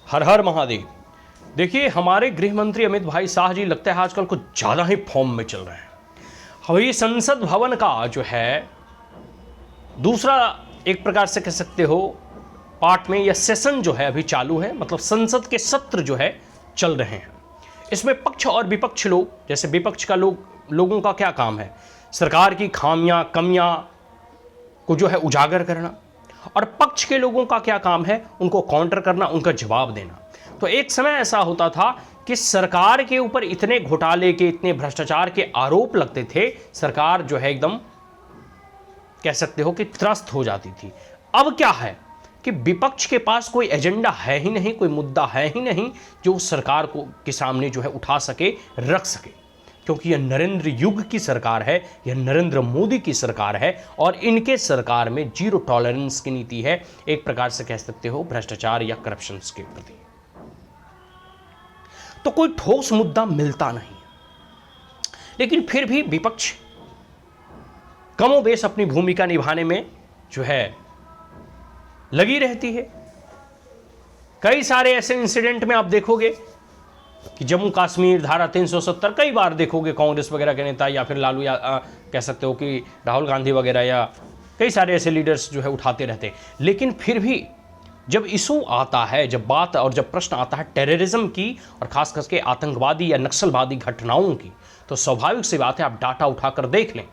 हर हर महादेव। देखिए, हमारे गृह मंत्री अमित भाई शाह जी लगता है आजकल कुछ ज़्यादा ही फॉर्म में चल रहे हैं। वही संसद भवन का जो है दूसरा एक प्रकार से कह सकते हो पार्ट में, यह सेशन जो है अभी चालू है, मतलब संसद के सत्र जो है चल रहे हैं। इसमें पक्ष और विपक्ष लोग, जैसे विपक्ष का लोगों का क्या काम है, सरकार की खामियां कमियां को जो है उजागर करना, और पक्ष के लोगों का क्या काम है, उनको काउंटर करना, उनका जवाब देना। तो एक समय ऐसा होता था कि सरकार के ऊपर इतने घोटाले के, इतने भ्रष्टाचार के आरोप लगते थे, सरकार जो है एकदम कह सकते हो कि त्रस्त हो जाती थी। अब क्या है कि विपक्ष के पास कोई एजेंडा है ही नहीं, कोई मुद्दा है ही नहीं जो सरकार को के सामने जो है उठा सके, रख सके, क्योंकि यह नरेंद्र युग की सरकार है, यह नरेंद्र मोदी की सरकार है, और इनके सरकार में जीरो टॉलरेंस की नीति है, एक प्रकार से कह सकते हो भ्रष्टाचार या करप्शन के प्रति। तो कोई ठोस मुद्दा मिलता नहीं, लेकिन फिर भी विपक्ष कमोबेश अपनी भूमिका निभाने में जो है लगी रहती है। कई सारे ऐसे इंसिडेंट में आप देखोगे कि जम्मू कश्मीर धारा 370 कई बार देखोगे कांग्रेस वगैरह के नेता या फिर लालू, या कह सकते हो कि राहुल गांधी वगैरह, या कई सारे ऐसे लीडर्स जो है उठाते रहते हैं। लेकिन फिर भी जब इशू आता है, जब बात और जब प्रश्न आता है टेररिज्म की, और खास करके आतंकवादी या नक्सलवादी घटनाओं की, तो स्वाभाविक सी बात है आप डाटा उठाकर देख लें।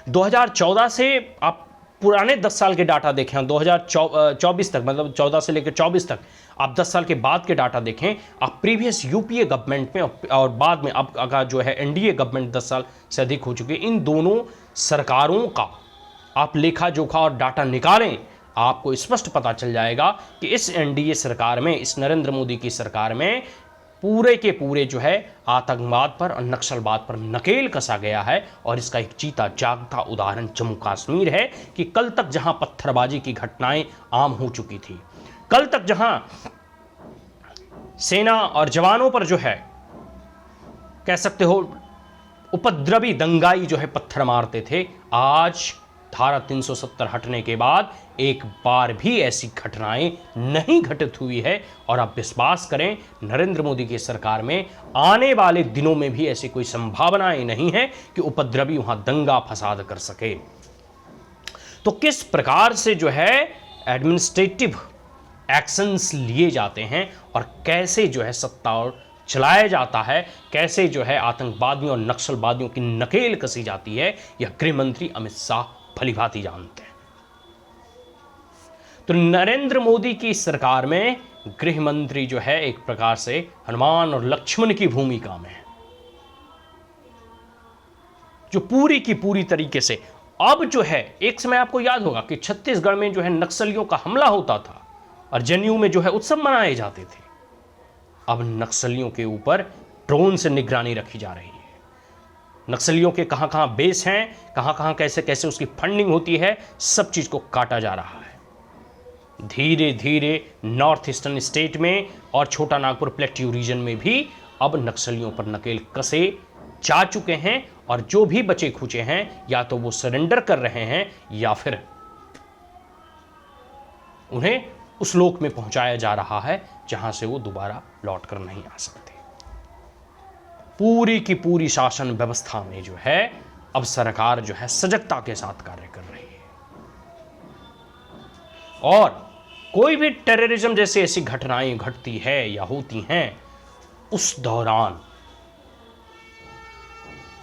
2014 से आप पुराने 10 साल के डाटा देखें, 2024 तक, मतलब 14 से लेकर 24 तक, आप 10 साल के बाद के डाटा देखें, आप प्रीवियस यूपीए गवर्नमेंट में और बाद में अब का जो है एनडीए गवर्नमेंट 10 साल से अधिक हो चुकी है, इन दोनों सरकारों का आप लेखा जोखा और डाटा निकालें, आपको स्पष्ट पता चल जाएगा कि इस एनडीए सरकार में, इस नरेंद्र मोदी की सरकार में पूरे के पूरे जो है आतंकवाद पर और नक्सलवाद पर नकेल कसा गया है। और इसका एक जीता जागता उदाहरण जम्मू कश्मीर है कि कल तक जहां पत्थरबाजी की घटनाएं आम हो चुकी थी, कल तक जहां सेना और जवानों पर जो है कह सकते हो उपद्रवी दंगाई जो है पत्थर मारते थे, आज धारा 370 हटने के बाद एक बार भी ऐसी घटनाएं नहीं घटित हुई है। और आप विश्वास करें, नरेंद्र मोदी की सरकार में आने वाले दिनों में भी ऐसी कोई संभावनाएं नहीं है कि उपद्रवी वहां दंगा फसाद कर सके। तो किस प्रकार से जो है एडमिनिस्ट्रेटिव एक्शंस लिए जाते हैं और कैसे जो है सत्ता और चलाया जाता है, कैसे जो है आतंकवादियों और नक्सलवादियों की नकेल कसी जाती है, यह गृह मंत्री अमित शाह भलीभांति जानते हैं। तो नरेंद्र मोदी की सरकार में गृह मंत्री जो है एक प्रकार से हनुमान और लक्ष्मण की भूमिका में है, जो पूरी की पूरी तरीके से अब जो है, एक समय आपको याद होगा कि छत्तीसगढ़ में जो है नक्सलियों का हमला होता था और जनेऊ में जो है उत्सव मनाए जाते थे। अब नक्सलियों के ऊपर ड्रोन से निगरानी रखी जा रही है। नक्सलियों के कहां कहां बेस हैं, कहां कहां कैसे कैसे उसकी फंडिंग होती है, सब चीज को काटा जा रहा है। धीरे धीरे नॉर्थ ईस्टर्न स्टेट में और छोटा नागपुर प्लेट्यू रीजन में भी अब नक्सलियों पर नकेल कसे जा चुके हैं, और जो भी बचे खुचे हैं या तो वो सरेंडर कर रहे हैं या फिर उन्हें उस लोक में पहुंचाया जा रहा है जहां से वो दोबारा लौट कर नहीं आ सकते। पूरी की पूरी शासन व्यवस्था में जो है अब सरकार जो है सजगता के साथ कार्य कर रही है, और कोई भी टेररिज्म जैसी ऐसी घटनाएं घटती है या होती हैं, उस दौरान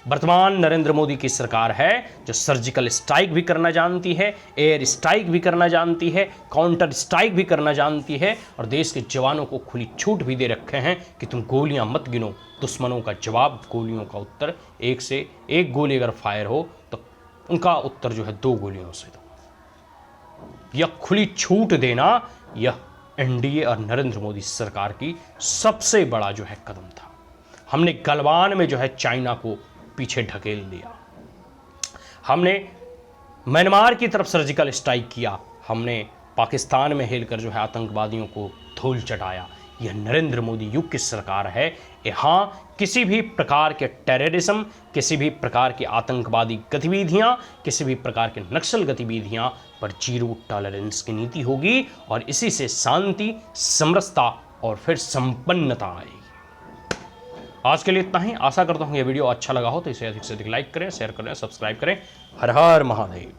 वर्तमान नरेंद्र मोदी की सरकार है जो सर्जिकल स्ट्राइक भी करना जानती है, एयर स्ट्राइक भी करना जानती है, काउंटर स्ट्राइक भी करना जानती है, और देश के जवानों को खुली छूट भी दे रखे हैं कि तुम गोलियां मत गिनो, दुश्मनों का जवाब, गोलियों का उत्तर, एक से एक गोली अगर फायर हो तो उनका उत्तर जो है 2 गोलियों से दो। यह खुली छूट देना, यह एनडीए और नरेंद्र मोदी सरकार की सबसे बड़ा जो है कदम था। हमने गलवान में जो है चाइना को पीछे ढकेल दिया, हमने म्यांमार की तरफ सर्जिकल स्ट्राइक किया, हमने पाकिस्तान में हेलकर जो है आतंकवादियों को धूल चटाया। यह नरेंद्र मोदी युग की सरकार है। यहाँ किसी भी प्रकार के टेररिज्म, किसी भी प्रकार की आतंकवादी गतिविधियाँ, किसी भी प्रकार के नक्सल गतिविधियाँ पर जीरो टॉलरेंस की नीति होगी, और इसी से शांति समरसता और फिर संपन्नता आएगी। आज के लिए इतना ही। आशा करता हूँ ये वीडियो अच्छा लगा हो तो इसे अधिक से अधिक लाइक करें, शेयर करें, सब्सक्राइब करें। हर हर महादेव।